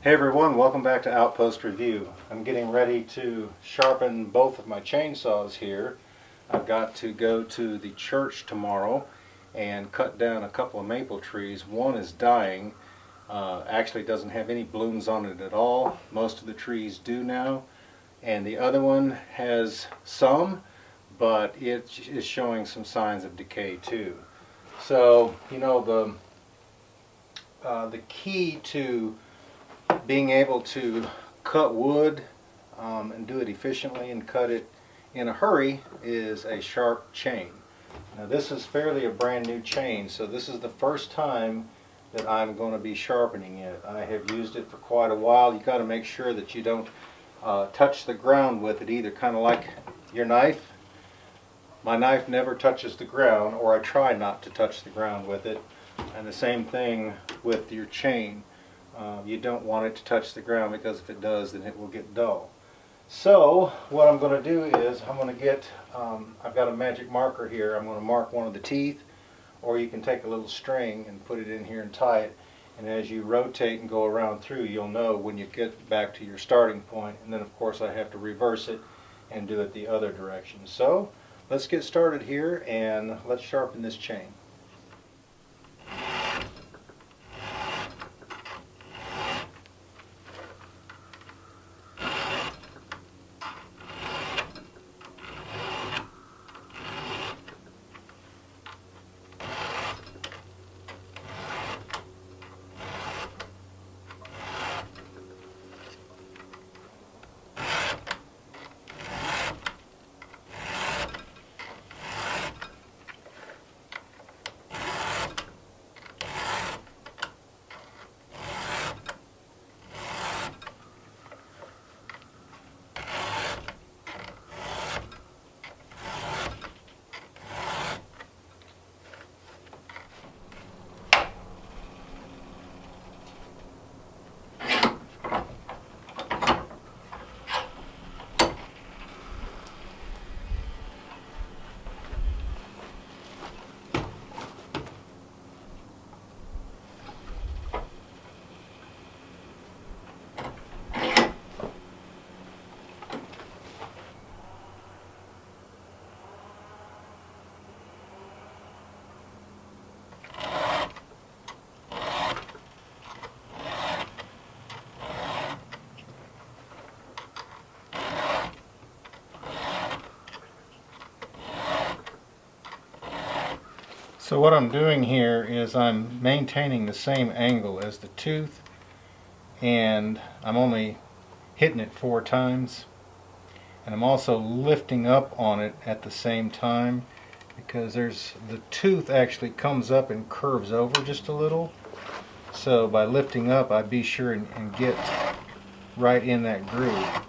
Hey everyone, welcome back to Outpost Review. I'm getting ready to sharpen both of my chainsaws here. I've got to go to the church tomorrow and cut down a couple of maple trees. One is dying. Actually doesn't have any blooms on it at all. Most of the trees do now. And the other one has some, but it is showing some signs of decay too. So, you know, the key to being able to cut wood and do it efficiently and cut it in a hurry is a sharp chain. Now this is fairly a brand new chain, so this is the first time that I'm going to be sharpening it. I have used it for quite a while. You got to make sure that you don't touch the ground with it either, kind of like your knife. My knife never touches the ground, or I try not to touch the ground with it. And the same thing with your chain. You don't want it to touch the ground, because if it does, then it will get dull. So what I'm going to do is I'm going to get, I've got a magic marker here. I'm going to mark one of the teeth, or you can take a little string and put it in here and tie it. And as you rotate and go around through, you'll know when you get back to your starting point. And then of course I have to reverse it and do it the other direction. So let's get started here and let's sharpen this chain. So what I'm doing here is I'm maintaining the same angle as the tooth, and I'm only hitting it 4 times, and I'm also lifting up on it at the same time, because the tooth actually comes up and curves over just a little. So by lifting up, I be sure and get right in that groove.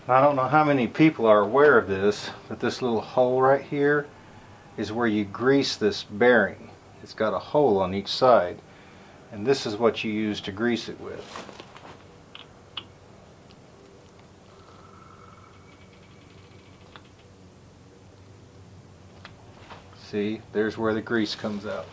I don't know how many people are aware of this, but this little hole right here is where you grease this bearing. It's got a hole on each side, and this is what you use to grease it with. See, there's where the grease comes out.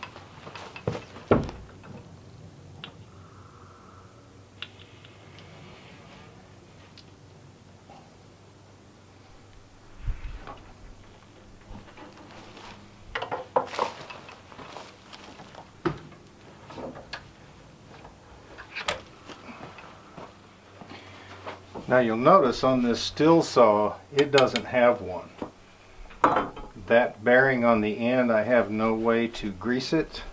Now you'll notice on this still saw, it doesn't have one. That bearing on the end, I have no way to grease it.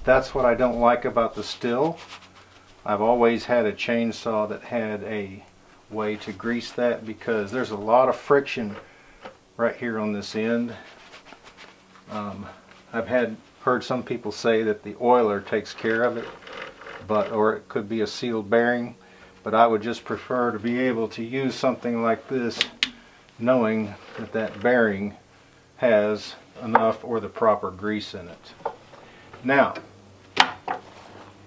That's what I don't like about the still. I've always had a chainsaw that had a way to grease that, because there's a lot of friction right here on this end. I've heard some people say that the oiler takes care of it, or it could be a sealed bearing. But I would just prefer to be able to use something like this, knowing that that bearing has enough or the proper grease in it. Now,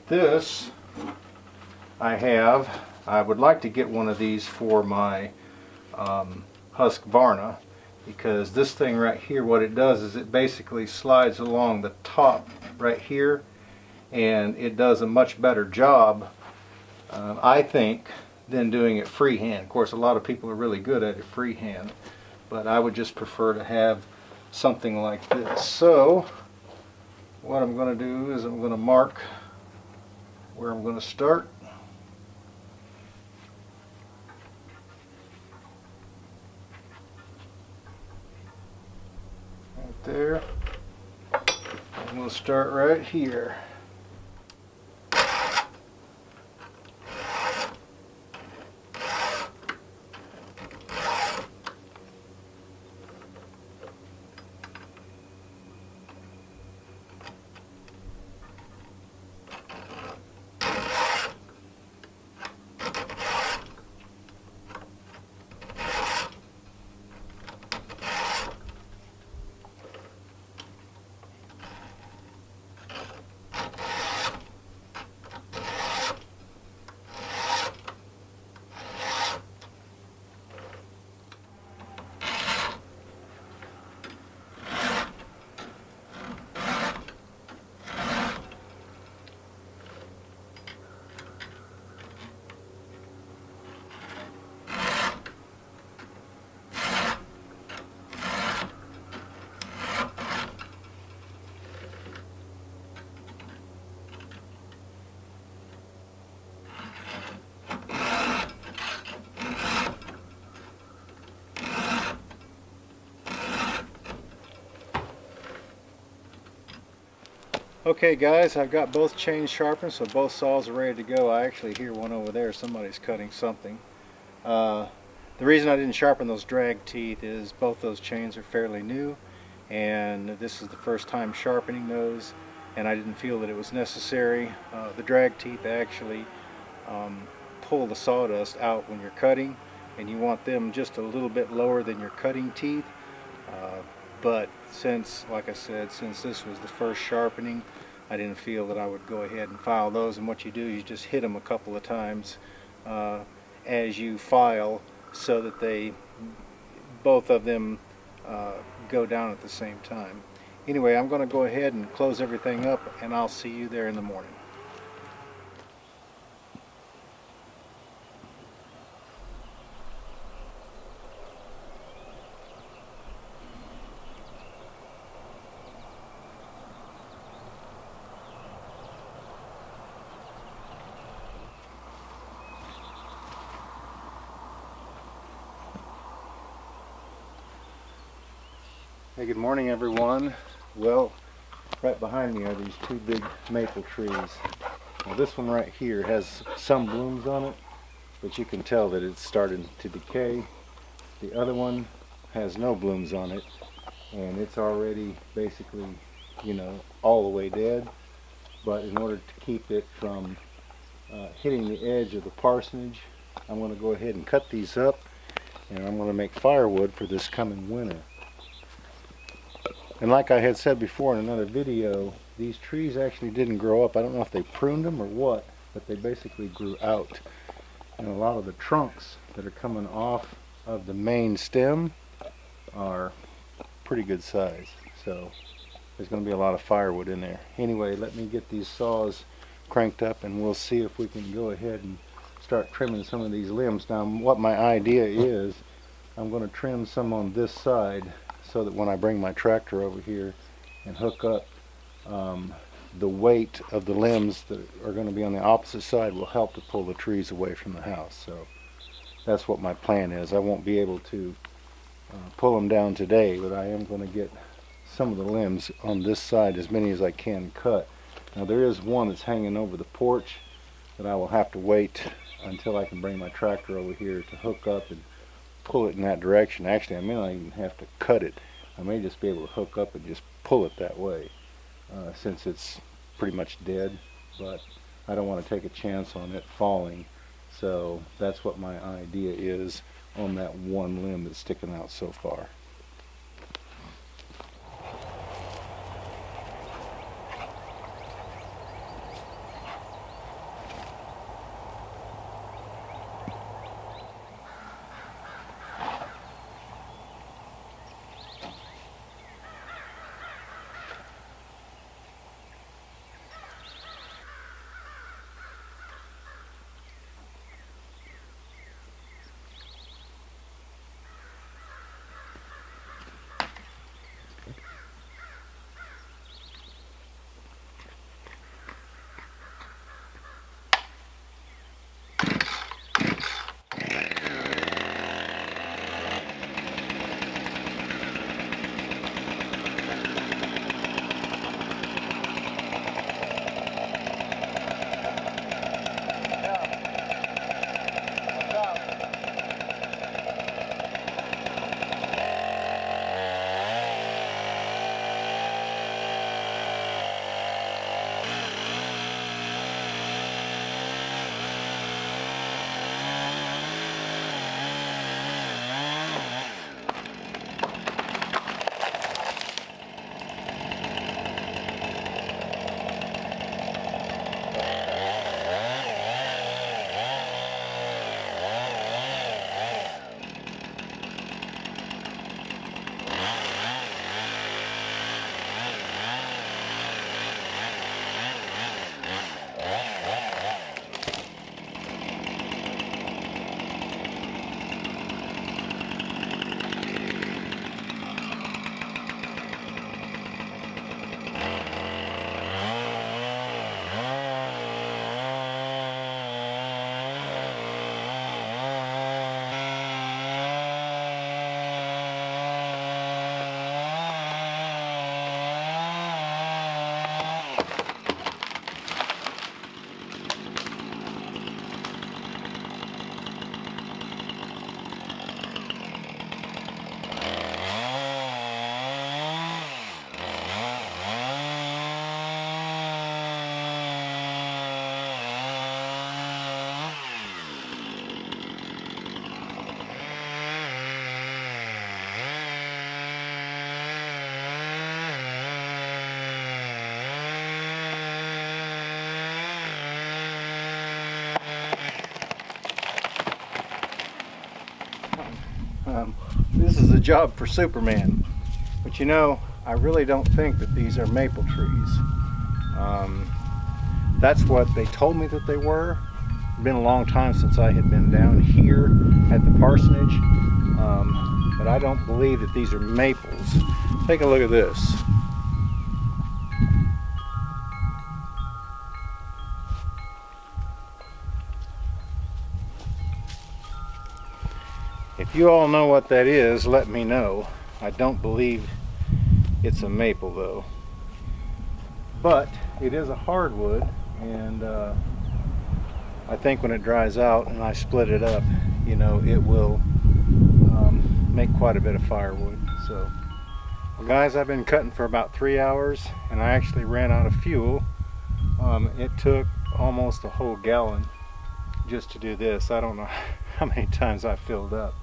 this I would like to get one of these for my Husqvarna, because this thing right here, what it does is it basically slides along the top right here, and it does a much better job, I think, than doing it freehand. Of course, a lot of people are really good at it freehand, but I would just prefer to have something like this. So what I'm going to do is I'm going to mark where I'm going to start. Right there. I'm going to start right here. Okay guys, I've got both chains sharpened, so both saws are ready to go. I actually hear one over there. Somebody's cutting something. The reason I didn't sharpen those drag teeth is both those chains are fairly new, and this is the first time sharpening those, and I didn't feel that it was necessary. The drag teeth actually pull the sawdust out when you're cutting, and you want them just a little bit lower than your cutting teeth. But since, like I said, since this was the first sharpening, I didn't feel that I would go ahead and file those. And what you do, you just hit them a couple of times as you file, so that both of them go down at the same time. Anyway, I'm going to go ahead and close everything up, and I'll see you there in the morning. Hey, good morning everyone. Well, right behind me are these two big maple trees. Now this one right here has some blooms on it, but you can tell that it's starting to decay. The other one has no blooms on it, and it's already basically, you know, all the way dead. But in order to keep it from hitting the edge of the parsonage, I'm going to go ahead and cut these up, and I'm going to make firewood for this coming winter. And like I had said before in another video, these trees actually didn't grow up. I don't know if they pruned them or what, but they basically grew out. And a lot of the trunks that are coming off of the main stem are pretty good size. So there's going to be a lot of firewood in there. Anyway, let me get these saws cranked up, and we'll see if we can go ahead and start trimming some of these limbs. Now, what my idea is, I'm going to trim some on this side, so that when I bring my tractor over here and hook up, the weight of the limbs that are going to be on the opposite side will help to pull the trees away from the house. So that's what my plan is. I won't be able to pull them down today, but I am going to get some of the limbs on this side, as many as I can cut. Now there is one that's hanging over the porch that I will have to wait until I can bring my tractor over here to hook up and pull it in that direction. Actually, I may not even have to cut it. I may just be able to hook up and just pull it that way, since it's pretty much dead. But I don't want to take a chance on it falling, so that's what my idea is on that one limb that's sticking out so far. This is a job for Superman. But you know, I really don't think that these are maple trees. That's what they told me that they were. It's been a long time since I had been down here at the parsonage, but I don't believe that these are maples. Take a look at this. If you all know what that is, let me know. I don't believe it's a maple though. But it is a hardwood, and I think when it dries out and I split it up, you know, it will make quite a bit of firewood. So, well, guys, I've been cutting for about 3 hours, and I actually ran out of fuel. It took almost a whole gallon just to do this. I don't know how many times I filled up,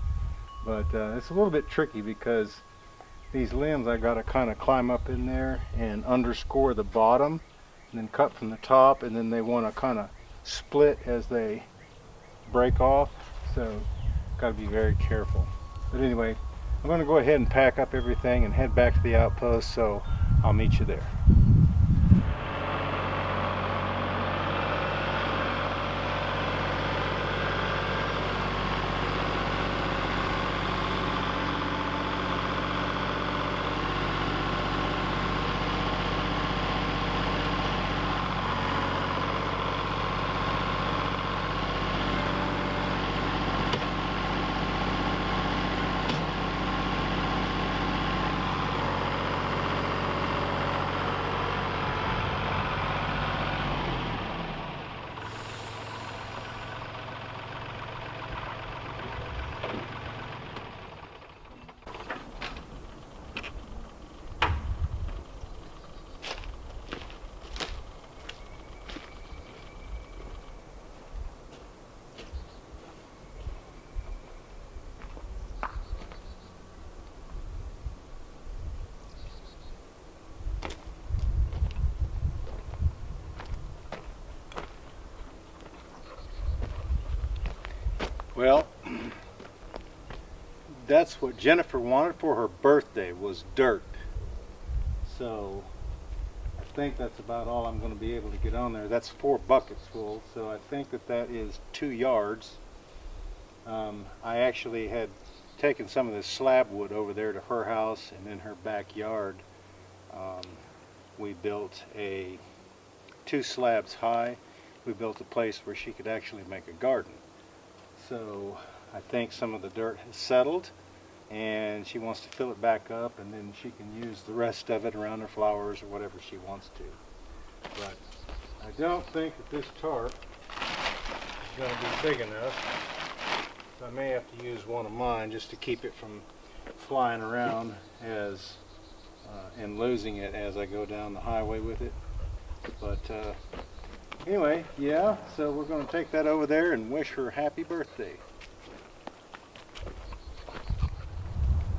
but it's a little bit tricky because these limbs I got to kind of climb up in there and underscore the bottom, and then cut from the top, and then they want to kind of split as they break off, so got to be very careful. But anyway, I'm going to go ahead and pack up everything and head back to the outpost, so I'll meet you there. Well, that's what Jennifer wanted for her birthday, was dirt. So I think that's about all I'm going to be able to get on there. That's 4 buckets full, so I think that that is 2 yards. I actually had taken some of this slab wood over there to her house, and in her backyard we built 2 slabs high. We built a place where she could actually make a garden. So I think some of the dirt has settled, and she wants to fill it back up, and then she can use the rest of it around her flowers or whatever she wants to. But I don't think that this tarp is going to be big enough, so I may have to use one of mine just to keep it from flying around and losing it as I go down the highway with it. But anyway, yeah, so we're going to take that over there and wish her happy birthday.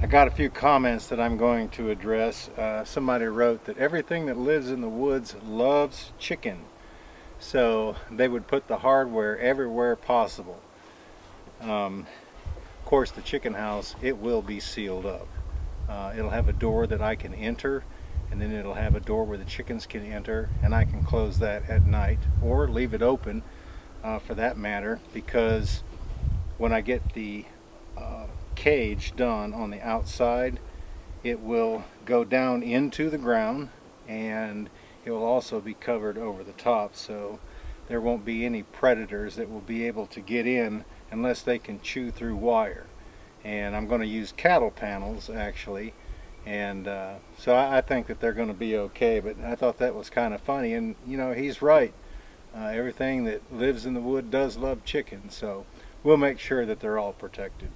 I got a few comments that I'm going to address. Somebody wrote that everything that lives in the woods loves chicken, so they would put the hardware everywhere possible. Of course, the chicken house, it will be sealed up. It'll have a door that I can enter, and then it'll have a door where the chickens can enter, and I can close that at night or leave it open for that matter, because when I get the cage done on the outside, it will go down into the ground, and it will also be covered over the top, so there won't be any predators that will be able to get in unless they can chew through wire. And I'm going to use cattle panels actually, and so I think that they're going to be okay. But I thought that was kind of funny, and you know, he's right. Everything that lives in the wood does love chicken, so we'll make sure that they're all protected.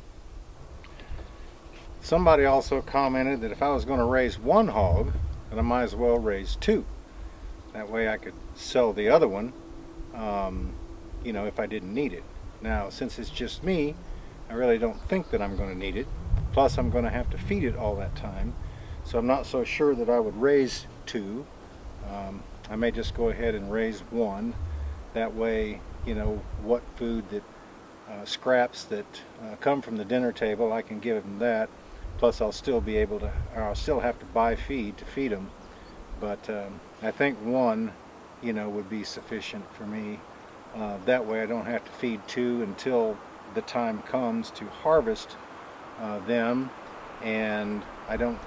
Somebody also commented that if I was going to raise 1 hog, then I might as well raise 2. That way I could sell the other one, you know, if I didn't need it. Now, since it's just me, I really don't think that I'm going to need it. Plus, I'm going to have to feed it all that time, so I'm not so sure that I would raise 2. I may just go ahead and raise 1. That way, you know, what food that scraps that come from the dinner table. I can give them that. Plus I'll still be able to, or I'll still have to buy feed to feed them. But I think one, would be sufficient for me. That way I don't have to feed two until the time comes to harvest them, and I don't,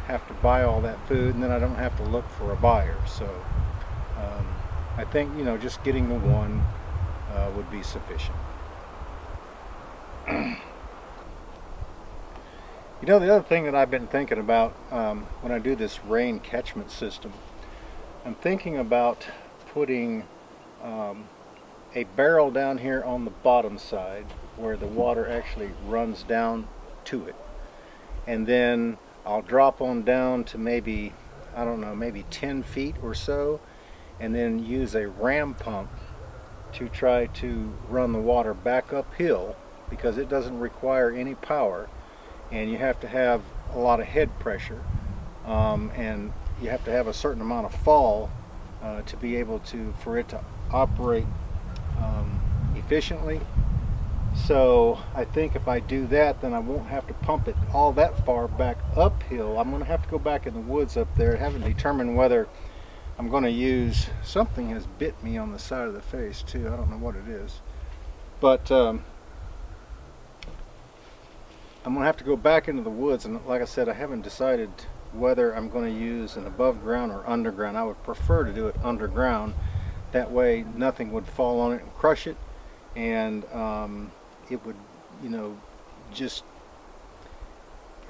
have to buy all that food, and then I don't have to look for a buyer. So I think, just getting the one would be sufficient. The other thing that I've been thinking about when I do this rain catchment system, I'm thinking about putting a barrel down here on the bottom side where the water actually runs down to it. And then I'll drop on down to maybe, I don't know, maybe 10 feet or so, and then use a ram pump to try to run the water back uphill, because it doesn't require any power, and you have to have a lot of head pressure, and you have to have a certain amount of fall to be able to, for it to operate efficiently. So I think if I do that, then I won't have to pump it all that far back uphill. I'm going to have to go back in the woods up there. I haven't determined whether I'm going to use, something has bit me on the side of the face too. I don't know what it is. But I'm going to have to go back into the woods, and like I said, I haven't decided whether I'm going to use an above ground or underground. I would prefer to do it underground. That way nothing would fall on it and crush it, and it would, just,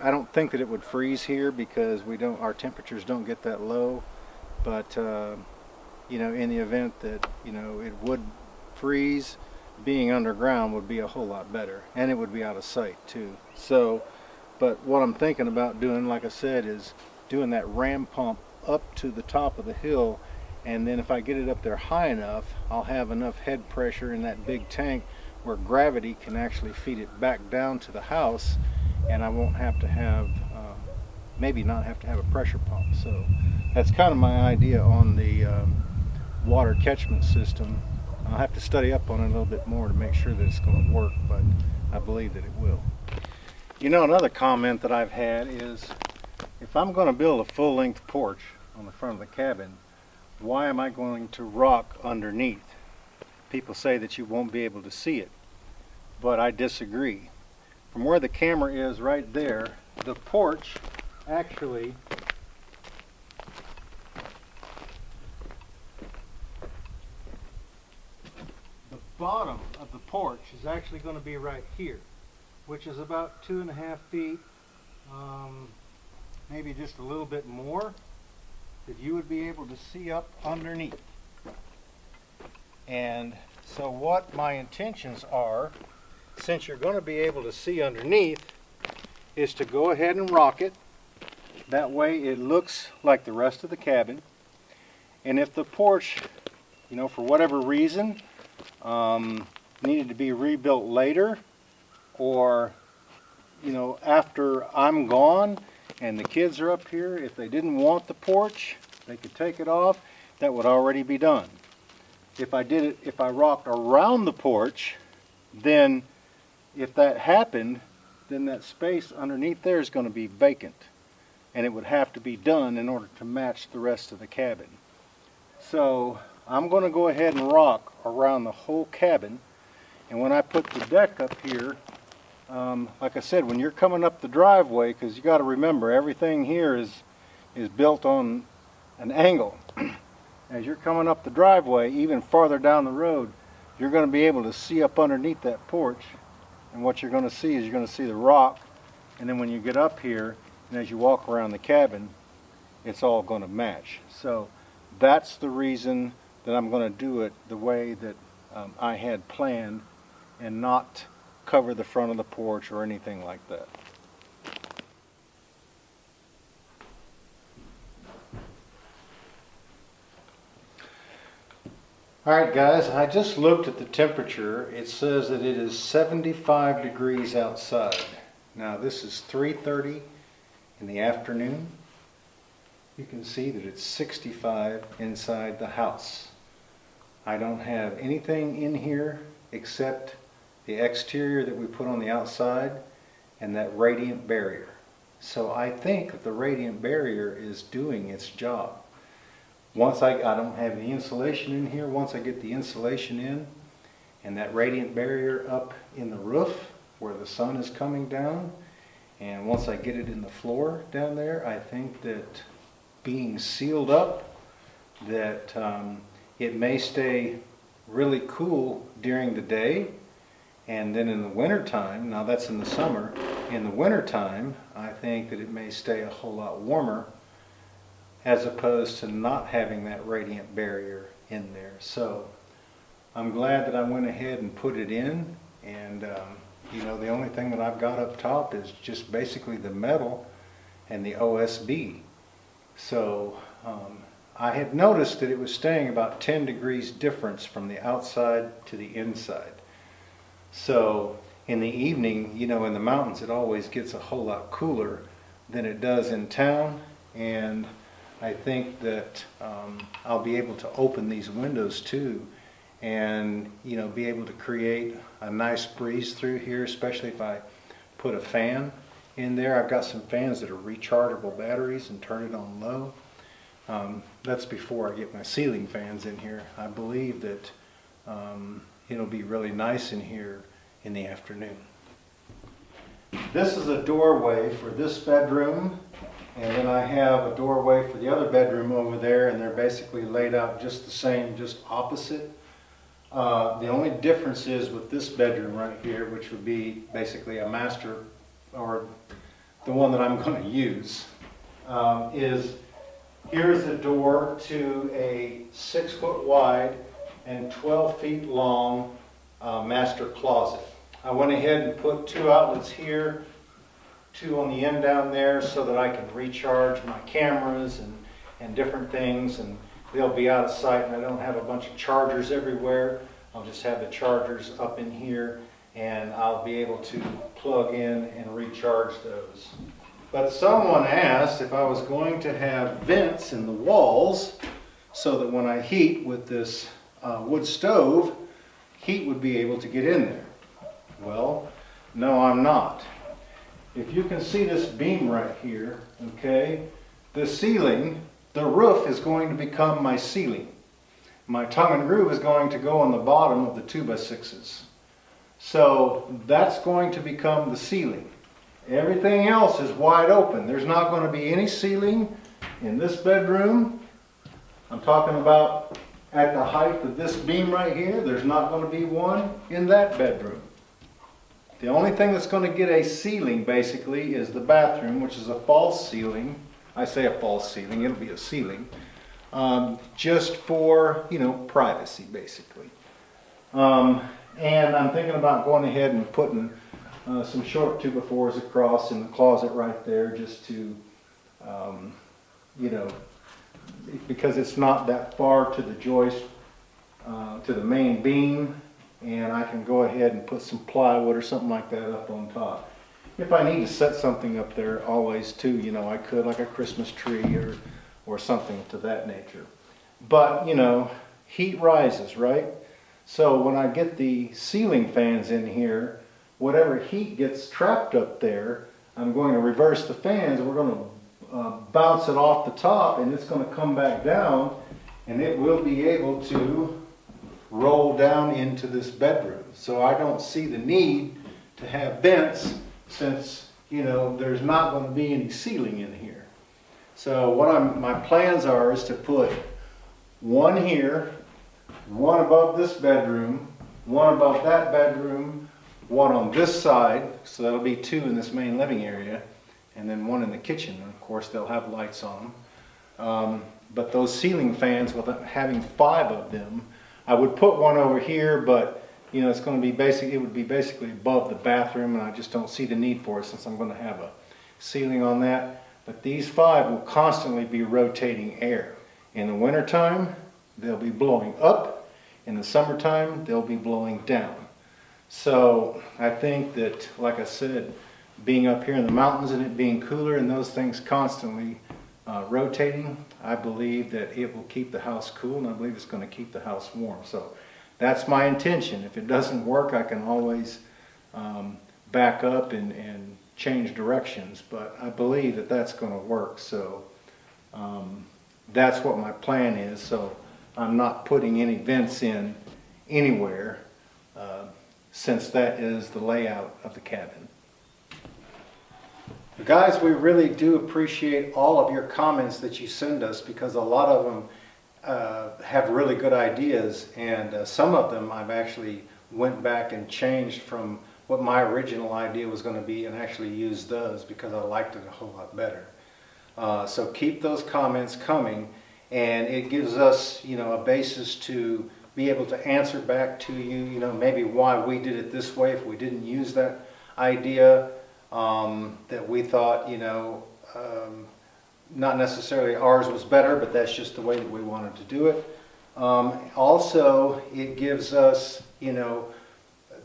I don't think that it would freeze here because our temperatures don't get that low. But in the event that it would freeze, being underground would be a whole lot better, and it would be out of sight too. So, but what I'm thinking about doing, like I said, is doing that ram pump up to the top of the hill, and then if I get it up there high enough, I'll have enough head pressure in that big tank where gravity can actually feed it back down to the house, and I won't have to have, maybe not have to have a pressure pump. So that's kind of my idea on the water catchment system. I'll have to study up on it a little bit more to make sure that it's going to work, but I believe that it will. Another comment that I've had is, if I'm going to build a full-length porch on the front of the cabin, why am I going to rock underneath? People say that you won't be able to see it, but I disagree. From where the camera is right there, the porch actually bottom of the porch is actually going to be right here, which is about 2.5 feet, maybe just a little bit more, that you would be able to see up underneath. And so what my intentions are, since you're going to be able to see underneath, is to go ahead and rock it. That way it looks like the rest of the cabin. And if the porch, for whatever reason, needed to be rebuilt later, or after I'm gone and the kids are up here, if they didn't want the porch, they could take it off. That would already be done. If I rocked around the porch, then if that happened, then that space underneath there is going to be vacant, and it would have to be done in order to match the rest of the cabin. So I'm going to go ahead and rock around the whole cabin, and when I put the deck up here, like I said, when you're coming up the driveway, because you got to remember everything here is built on an angle. As you're coming up the driveway, even farther down the road, you're going to be able to see up underneath that porch, and what you're going to see is you're going to see the rock, and then when you get up here and as you walk around the cabin, it's all going to match. So that's the reason that I'm going to do it the way that I had planned, and not cover the front of the porch or anything like that. Alright guys, I just looked at the temperature. It says that it is 75 degrees outside. Now this is 3:30 in the afternoon. You can see that it's 65 inside the house. I don't have anything in here except the exterior that we put on the outside, and that radiant barrier. So I think that the radiant barrier is doing its job. Once I don't have the insulation in here, once I get the insulation in and that radiant barrier up in the roof where the sun is coming down, and once I get it in the floor down there, I think that being sealed up, that it may stay really cool during the day, and then in the winter time, now that's in the summer, in the winter time I think that it may stay a whole lot warmer, as opposed to not having that radiant barrier in there. So I'm glad that I went ahead and put it in, and you know, the only thing that I've got up top is just basically the metal and the OSB. So I had noticed that it was staying about 10 degrees difference from the outside to the inside. So in the evening, you know, in the mountains it always gets a whole lot cooler than it does in town, and I think that I'll be able to open these windows too, and you know, be able to create a nice breeze through here, especially if I put a fan in there. I've got some fans that are rechargeable batteries and turn it on low. That's before I get my ceiling fans in here. I believe that it'll be really nice in here in the afternoon. This is a doorway for this bedroom, and then I have a doorway for the other bedroom over there, and they're basically laid out just the same, just opposite. The only difference is with this bedroom right here, which would be basically a master, or the one that I'm going to use, is here's the door to a 6 foot wide and 12 feet long master closet. I went ahead and put 2 outlets here, 2 on the end down there, so that I can recharge my cameras and different things, and they'll be out of sight, and I don't have a bunch of chargers everywhere. I'll just have the chargers up in here, and I'll be able to plug in and recharge those. But someone asked if I was going to have vents in the walls so that when I heat with this wood stove, heat would be able to get in there. Well, no, I'm not. If you can see this beam right here, okay, the ceiling, the roof is going to become my ceiling. My tongue and groove is going to go on the bottom of the 2x6s. So that's going to become the ceiling. Everything else is wide open. There's not going to be any ceiling in this bedroom. I'm talking about at the height of this beam right here. There's not going to be one in that bedroom. The only thing that's going to get a ceiling basically is the bathroom, which is a false ceiling. I say a false ceiling, it'll be a ceiling. Just for, you know, privacy basically. And I'm thinking about going ahead and putting some short 2x4s across in the closet right there, just to, you know, because it's not that far to the joist, to the main beam, and I can go ahead and put some plywood or something like that up on top. If I need to set something up there always too, you know, I could, like a Christmas tree or something to that nature. But, you know, heat rises, right? So when I get the ceiling fans in here, whatever heat gets trapped up there, I'm going to reverse the fans, and we're going to bounce it off the top, and it's going to come back down, and it will be able to roll down into this bedroom. So I don't see the need to have vents, since, you know, there's not going to be any ceiling in here. So what my plans are is to put one here, one above this bedroom, one above that bedroom, one on this side, so that'll be 2 in this main living area, and then 1 in the kitchen. And of course they'll have lights on them. But those ceiling fans, with having 5 of them, I would put one over here, but you know, it's going to be it would be basically above the bathroom, and I just don't see the need for it since I'm going to have a ceiling on that. But these 5 will constantly be rotating air. In the wintertime, they'll be blowing up. In the summertime, they'll be blowing down. So I think that, like I said, being up here in the mountains and it being cooler and those things constantly rotating, I believe that it will keep the house cool, and I believe it's going to keep the house warm. So that's my intention. If it doesn't work, I can always back up and change directions, but I believe that that's going to work. So that's what my plan is. So I'm not putting any vents in anywhere since that is the layout of the cabin. Guys, we really do appreciate all of your comments that you send us, because a lot of them have really good ideas, and some of them I've actually went back and changed from what my original idea was going to be and actually used those because I liked it a whole lot better. So keep those comments coming, and it gives us, a basis to be able to answer back to you, maybe why we did it this way if we didn't use that idea, that we thought, not necessarily ours was better, but that's just the way that we wanted to do it. Also, it gives us,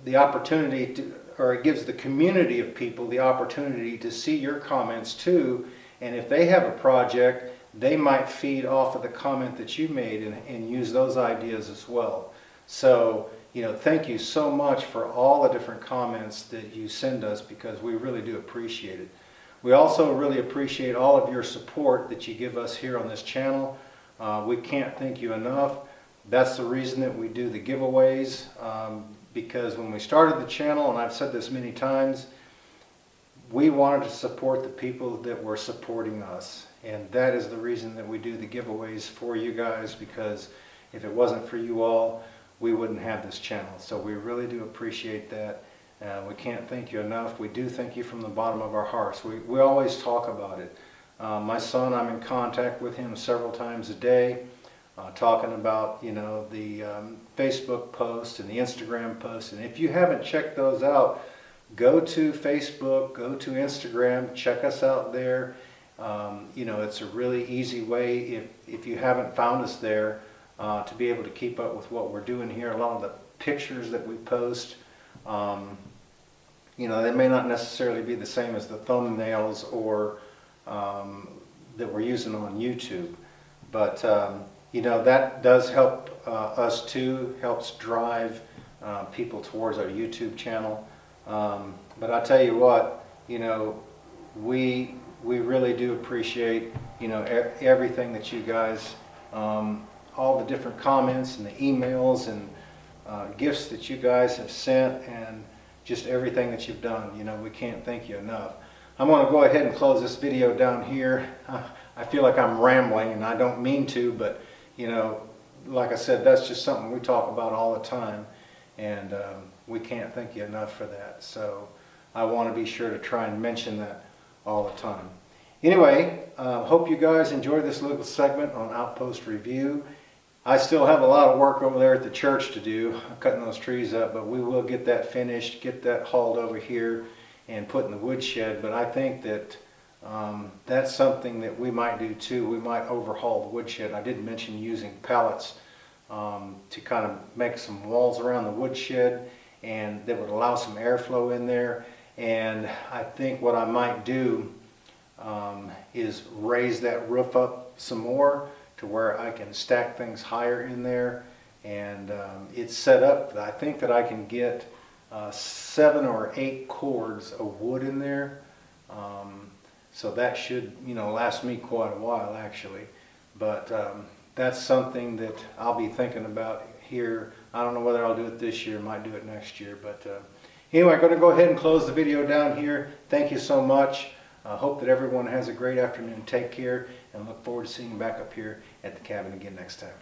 the opportunity to, or it gives the community of people the opportunity to see your comments too, and if they have a project, they might feed off of the comment that you made and use those ideas as well. So, thank you so much for all the different comments that you send us, because we really do appreciate it. We also really appreciate all of your support that you give us here on this channel. We can't thank you enough. That's the reason that we do the giveaways, because when we started the channel, and I've said this many times, we wanted to support the people that were supporting us. And that is the reason that we do the giveaways for you guys, because if it wasn't for you all, we wouldn't have this channel. So we really do appreciate that. We can't thank you enough. We do thank you from the bottom of our hearts. We always talk about it. My son, I'm in contact with him several times a day, talking about, the Facebook post and the Instagram post. And if you haven't checked those out, go to Facebook, go to Instagram, check us out there. It's a really easy way, if you haven't found us there, to be able to keep up with what we're doing here. A lot of the pictures that we post, they may not necessarily be the same as the thumbnails or that we're using on YouTube, but that does help us too, helps drive people towards our YouTube channel. But I tell you what, we really do appreciate everything that you guys, all the different comments and the emails and gifts that you guys have sent, and just everything that you've done. We can't thank you enough. I'm going to go ahead and close this video down here. I feel like I'm rambling, and I don't mean to, but like I said, that's just something we talk about all the time, and we can't thank you enough for that. So I want to be sure to try and mention that all the time. Anyway, hope you guys enjoyed this little segment on Outpost Review. I still have a lot of work over there at the church to do, cutting those trees up, but we will get that finished, get that hauled over here and put in the woodshed. But I think that that's something that we might do too. We might overhaul the woodshed. I did mention using pallets to kind of make some walls around the woodshed, and that would allow some airflow in there. And I think what I might do is raise that roof up some more to where I can stack things higher in there. And it's set up that I think that I can get 7 or 8 cords of wood in there. So that should, last me quite a while actually. But that's something that I'll be thinking about here. I don't know whether I'll do it this year, might do it next year. But anyway, I'm going to go ahead and close the video down here. Thank you so much. I hope that everyone has a great afternoon. Take care, and look forward to seeing you back up here at the cabin again next time.